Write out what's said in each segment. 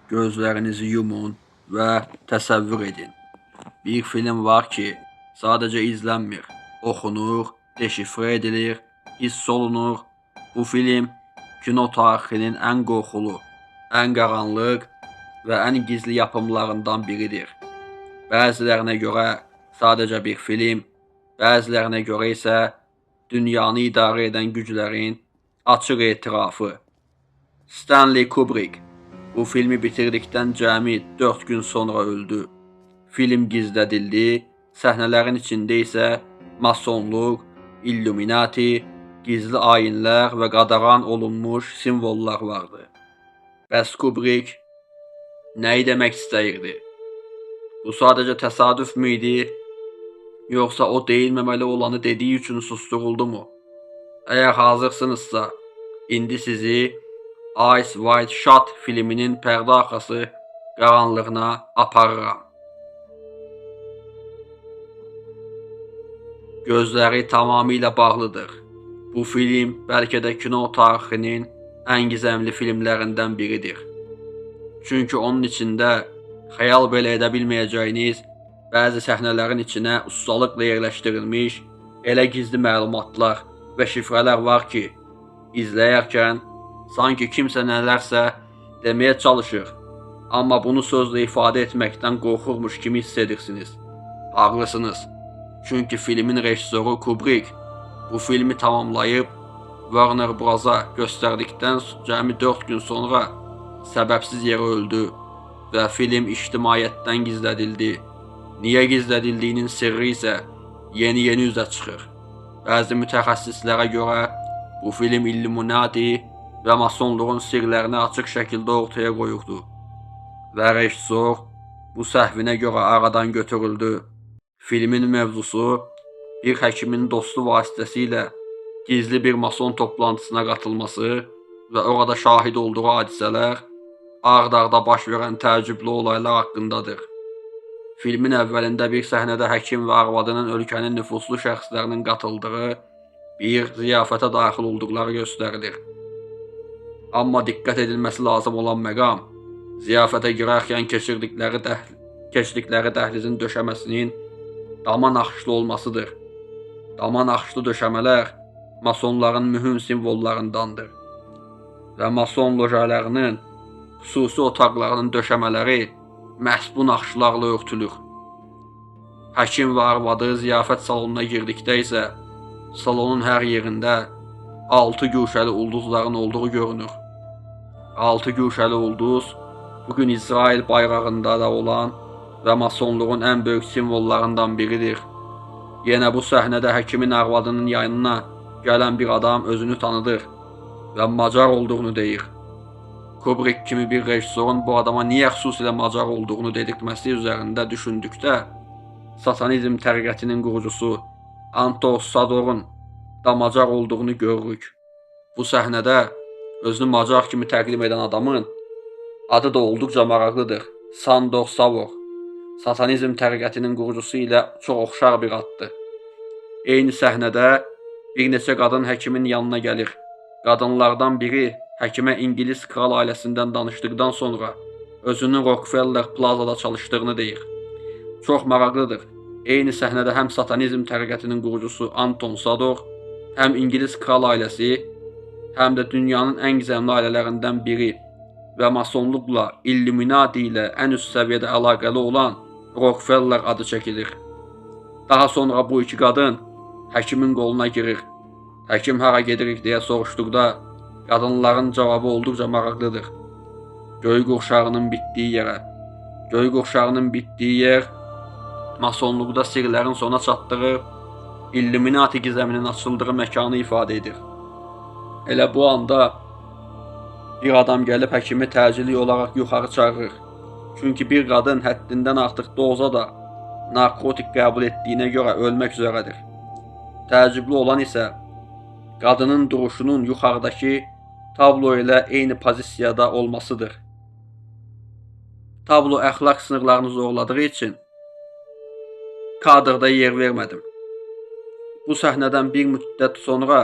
Gözlərinizi yumun və təsəvvür edin. Bir film var ki, sadəcə izlənmir, oxunur, deşifrə edilir, hiss olunur. Bu film kino tarixinin ən qorxulu, ən qaranlıq və ən gizli yapımlarından biridir. Bəzilərinə görə sadəcə bir film, bəzilərinə görə isə dünyanı idarə edən güclərin açıq etirafı. Stanley Kubrick bu filmi bitirdikdən cəmi 4 gün sonra öldü. Film gizlədildi, səhnələrin içində isə masonluq, illuminati, gizli ayinlər və qadağan olunmuş simvollar vardı. Bəs Kubrick nəyi demək istəyirdi? Bu sadəcə təsadüf mü idi? Yoxsa o deyilməməli olanı dediyi üçün susturuldu mu? Əgər hazırsınızsa, indi sizi Eyes Wide Shut filminin pərdə arxası qaranlığına aparıram. Gözləri tamamilə bağlıdır. Bu film bəlkə də kino tarixinin ən gizəmli filmlərindən biridir. Çünki onun içində xəyal belə edə bilməyəcəyiniz bəzi səhnələrin içinə ustalıqla yerləşdirilmiş elə gizli məlumatlar və şifrələr var ki, izləyərkən sanki kimsə nələrsə deməyə çalışır, amma bunu sözlə ifadə etməkdən qorxurmuş kimi hiss edirsiniz. Ağlısınız. Çünki filmin rejissoru Kubrick bu filmi tamamlayıb Warner Bros.'a göstərdikdən cəmi 4 gün sonra səbəbsiz yerə öldü və film ictimaiyyətdən gizlədildi. Niyə gizlədildiyinin sirri isə yeni üzə çıxır. Bəzi mütəxəssislərə görə bu film illuminati və masonluğun sirlərini açıq şəkildə ortaya qoyurdu və rejissor bu səhvinə görə aradan götürüldü. Filmin mövzusu bir həkimin dostu vasitəsilə gizli bir mason toplantısına qatılması və orada şahid olduğu hadisələr, ard-arda baş verən təəccüblü olaylar haqqındadır. Filmin əvvəlində bir səhnədə həkim və arvadının ölkənin nüfuzlu şəxslərinin qatıldığı bir ziyafətə daxil olduqları göstərilir. Amma diqqət edilməsi lazım olan məqam, ziyafətə girərkən keçdikləri dəhlizin döşəməsinin dama naxışlı olmasıdır. Dama naxışlı döşəmələr masonların mühüm simvollarındandır və mason lojalarının xüsusi otaqlarının döşəmələri məhz bu naxışlarla örtülür. Həkim və arvadı ziyafət salonuna girdikdə isə salonun hər yerində 6 güşəli ulduzların olduğu görünür. 6 güşəli ulduz bugün İsrail bayrağında da olan və masonluğun ən böyük simvollarından biridir. Yenə bu səhnədə həkimin arvadının yanına gələn bir adam özünü tanıdır və Macar olduğunu deyir. Kubrick kimi bir rejissorun bu adama niyə xüsusilə Macar olduğunu dedirtməsi üzərində düşündükdə, satanizm təriqətinin qurucusu Anton Sador'un da Macar olduğunu görürük. Bu səhnədə özünü Macar kimi təqdim edən adamın adı da olduqca maraqlıdır. Sandor Savor. Satanizm təriqətinin qurucusu ilə çox oxşar bir addır. Eyni səhnədə bir neçə qadın həkimin yanına gəlir. Qadınlardan biri həkimə İngilis kral ailəsindən danışdıqdan sonra özünün Rockefeller Plaza'da çalışdığını deyir. Çox maraqlıdır. Eyni səhnədə həm satanizm təriqətinin qurucusu Anton Sador, həm İngilis kral ailəsi, həm də dünyanın ən gizəmli ailələrindən biri və masonluqla, illuminati ilə ən üst səviyyədə əlaqəli olan Rockefeller adı çəkilir. Daha sonra bu iki qadın həkimin qoluna girir. Həkim hara gedirik deyə soruşduqda qadınların cavabı olduqca maraqlıdır. Göy qurşağının bitdiyi yerə. Göy qurşağının bitdiyi yer masonluqda sirlərin sona çatdığı, illuminati gizəminin açıldığı məkanı ifadə edir. Elə bu anda bir adam gəlib həkimi təcili olaraq yuxarı çağırır. Çünki bir qadın həddindən artıq doza da narkotik qəbul etdiyinə görə ölmək üzərədir. Təəccüblü olan isə qadının duruşunun yuxarıdakı tablo ilə eyni pozisiyada olmasıdır. Tablo əxlaq sınırlarını zorladığı üçün kadrda yer vermədim. Bu səhnədən bir müddət sonra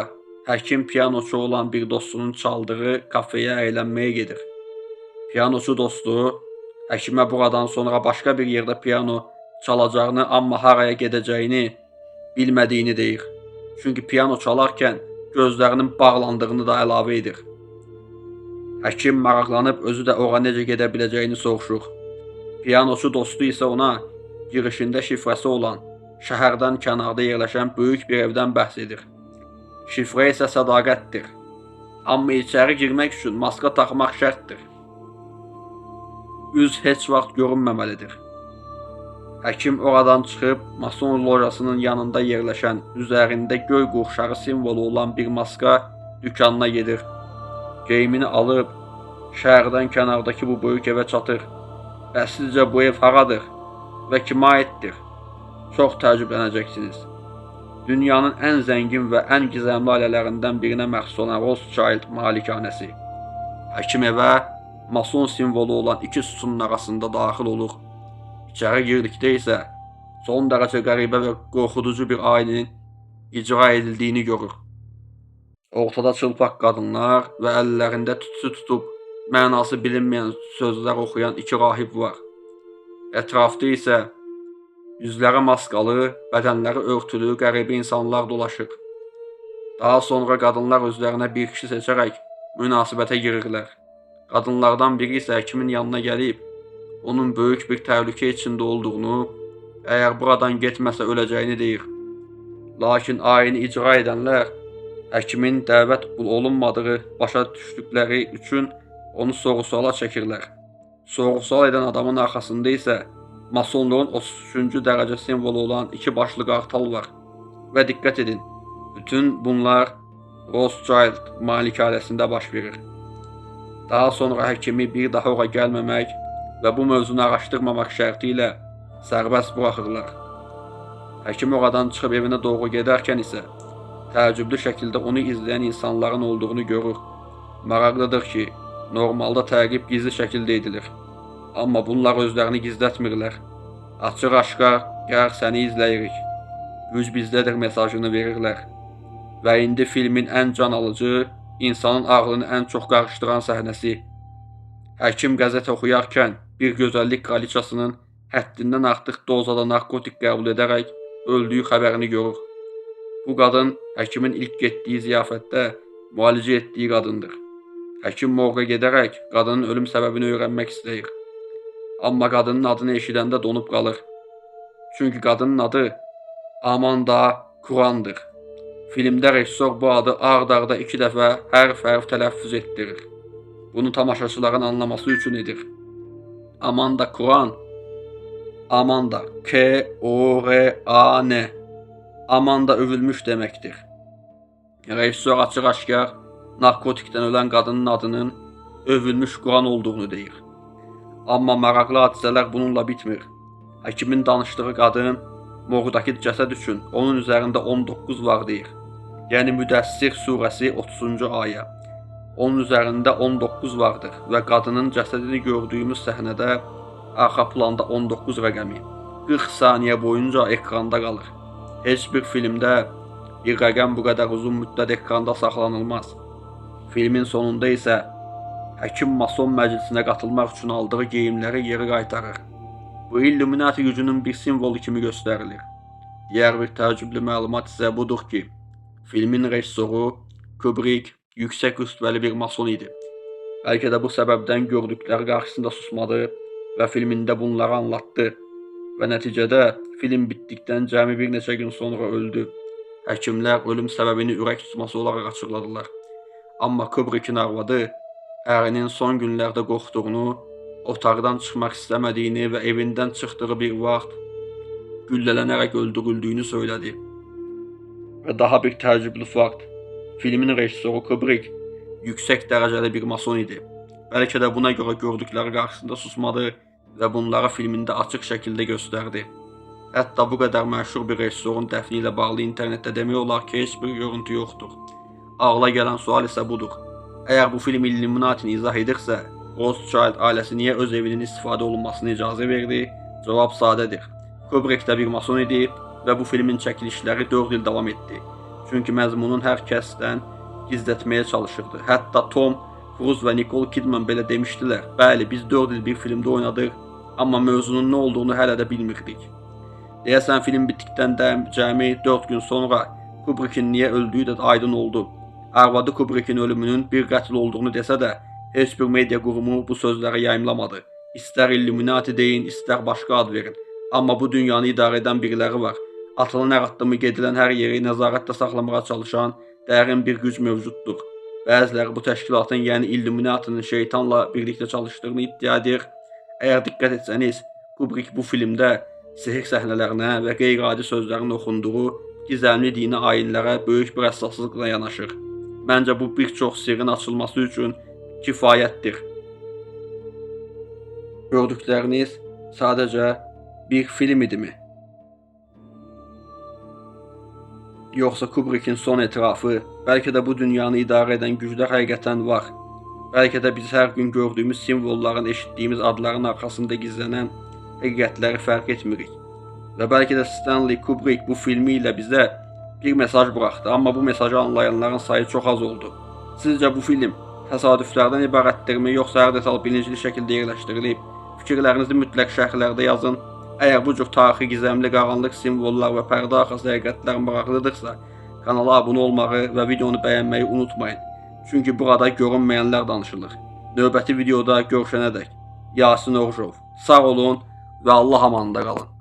həkim piyanoçu olan bir dostunun çaldığı kafeyə əylənməyə gedir. Piyanoçu dostu həkimə buradan sonra başqa bir yerdə piyano çalacağını, amma haraya gedəcəyini bilmədiyini deyir. Çünki piyano çalarkən gözlərinin bağlandığını da əlavə edir. Həkim maraqlanıb özü də ora necə gedə biləcəyini soruşur. Piyanoçu dostu isə ona girişində şifrəsi olan, şəhərdən kənarda yerləşən böyük bir evdən bəhs edir. Şifrə isə sədaqətdir. Amma içəri girmək üçün maska taxmaq şərtdir. Üz heç vaxt görünməməlidir. Həkim oradan çıxıb mason lojasının yanında yerləşən, üzərində göy qurşağı simvolu olan bir maska dükanına gedir. Geyimini alıb şəhərdən kənardakı bu böyük evə çatır. Bəs sizcə bu ev haradır və kimə aiddir? Çox təəccüblənəcəksiniz. Dünyanın ən zəngin və ən gizəmli ailələrindən birinə məxsus olan Rothschild malikanəsi. Həkim evə mason simvolu olan iki sütunun arasında daxil olur. İçəri girdikdə isə son dərəcə qəribə və qorxuducu bir ayinin icra edildiyini görür. Ortada çılpaq qadınlar və əllərində tütsü tutub mənası bilinməyən sözlər oxuyan iki rahib var. Ətrafda isə yüzləri maskalı, bədənləri örtülü qəribə insanlar dolaşır. Daha sonra qadınlar özlərinə bir kişi seçərək münasibətə girirlər. Qadınlardan biri isə həkimin yanına gəlib, onun böyük bir təhlükə içində olduğunu, əgər buradan getməsə öləcəyini deyir. Lakin ayini icra edənlər həkimin dəvət olunmadığı başa düşdükləri üçün onu sorğu-suala çəkirlər. Sorğu-sual edən adamın arxasında isə masonluğun 33-cü dərəcə simvolu olan iki başlı qartal var. Və diqqət edin, bütün bunlar Rothschild malikanəsində baş verir. Daha sonra həkimi bir daha ora gəlməmək və bu mövzunu araşdırmamaq şərti ilə sərbəst buraxırlar. Həkim oradan çıxıb evinə doğru gedərkən isə təəccüblü şəkildə onu izləyən insanların olduğunu görür. Maraqlıdır ki, normalda təqib gizli şəkildə edilir. Amma bunlar özlərini gizlətmirlər. Açıq-aşkar, gəl səni izləyirik. Güc bizdədir mesajını verirlər. Və indi filmin ən can alıcı, insanın ağlını ən çox qarışdıran səhnəsi. Həkim qəzet oxuyarkən bir gözəllik kraliçasının həddindən artıq dozada narkotik qəbul edərək öldüyü xəbərini görür. Bu qadın həkimin ilk getdiyi ziyafətdə müalicə etdiyi qadındır. Həkim morqa gedərək qadının ölüm səbəbini öyrənmək istəyir. Amma qadının adını eşidəndə donub qalır. Çünki qadının adı Amanda Kurandır. Filmdə rejissor bu adı ard-arda 2 dəfə hərf-hərf tələffüz etdirir. Bunu tamaşaçıların anlaması üçün edir. Amanda Kuran, Amanda, K-O-R-A-N, Amanda övülmüş deməkdir. Rejissor açıq-aşkar narkotikdən ölən qadının adının övülmüş Quran olduğunu deyir. Amma maraqlı hadisələr bununla bitmir. Həkimin danışdığı qadın morqdakı cəsəd üçün onun üzərində 19 var deyir. Yəni Müddəssir surəsi 30-cu ayə. Onun üzərində 19 vardır və qadının cəsədini gördüyümüz səhnədə arxa planda 19 rəqəmi 40 saniyə boyunca ekranda qalır. Heç bir filmdə bir rəqəm bu qədər uzun müddət ekranda saxlanılmaz. Filmin sonunda isə həkim mason məclisinə qatılmaq üçün aldığı geyimləri geri qaytarır. Bu Illuminati gücünün bir simvolu kimi göstərilir. Digər bir təəccüblü məlumat isə budur ki, filmin rejissoru Kubrick yüksək rütbəli bir mason idi. Bəlkə də bu səbəbdən gördükləri qarşısında susmadı və filmində bunları anlattı və nəticədə film bitdikdən cəmi bir neçə gün sonra öldü. Həkimlər ölüm səbəbini ürək tutması olaraq açıqladılar. Amma Kubrick'in arvadı ərinin son günlərdə qorxduğunu, otaqdan çıxmaq istəmədiyini və evindən çıxdığı bir vaxt güllələnərək öldürüldüyünü söylədi. Və daha bir təəccüblü fakt, filmin rejissoru Kubrick yüksək dərəcəli bir mason idi. Bəlkə də buna görə gördükləri qarşısında susmadı və bunları filmində açıq şəkildə göstərdi. Hətta bu qədər məşhur bir rejissorun dəfni ilə bağlı internetdə demək olar ki, heç bir görüntü yoxdur. Ağla gələn sual isə budur. Əgər bu film Illuminati'ni izah edirsə, Rothschild ailəsi niyə öz evinin istifadə olunmasına icazə verdi? Cavab sadədir. Kubrick də bir mason idi və bu filmin çəkilişləri 4 il davam etdi. Çünki məzmunun hər kəsdən gizlətməyə çalışırdı. Hətta Tom Cruise və Nicole Kidman belə demişdilər. Bəli, biz 4 il bir filmdə oynadıq, amma mövzunun nə olduğunu hələ də bilmirdik. Deyəsən film bitdikdən cəmi 4 gün sonra Kubrickin niyə öldüyü də aydın oldu. Arvadı Kubrickin ölümünün bir qətl olduğunu desə də, heç bir media qurumu bu sözləri yayımlamadı. İstər Illuminati deyin, istər başqa ad verin. Amma bu dünyanı idarə edən biriləri var. Atılan hər addımı gedilən hər yeri nəzarətdə saxlamağa çalışan dərin bir güc mövcuddur. Bəziləri bu təşkilatın, yəni Illuminatinin şeytanla birlikdə çalışdığını iddia edir. Əgər diqqət etsəniz, Kubrick bu filmdə sehir səhnələrinə və qeyri-adi sözlərin oxunduğu gizemli dini ayinlərə böyük bir həssaslıqla yanaşır. Məncə bu bir çox sirrin açılması üçün kifayətdir. Gördükləriniz sadəcə bir film idimi? Yoxsa Kubrick'in son etirafı, bəlkə də bu dünyanı idarə edən güclər həqiqətən var. Bəlkə də biz hər gün gördüyümüz simvolların, eşitdiyimiz adların arxasında gizlənən həqiqətləri fərq etmirik. Və bəlkə də Stanley Kubrick bu filmi ilə bizə bir mesaj buraxdı, amma bu mesajı anlayanların sayı çox az oldu. Sizcə bu film təsadüflərdən ibarətdirmi, yoxsa hər detal bilinçli şəkildə yerləşdirilib? Fikirlərinizi mütləq şərhlərdə yazın. Əgər bu cür tarixi gizemli qaranlıq simvollar və pərdə arxası həqiqətlər maraqlıdırsa, kanala abunə olmağı və videonu bəyənməyi unutmayın. Çünki burada görünməyənlər danışılır. Növbəti videoda görüşənədək Yasin Orucov. Sağ olun və Allah amanında qalın.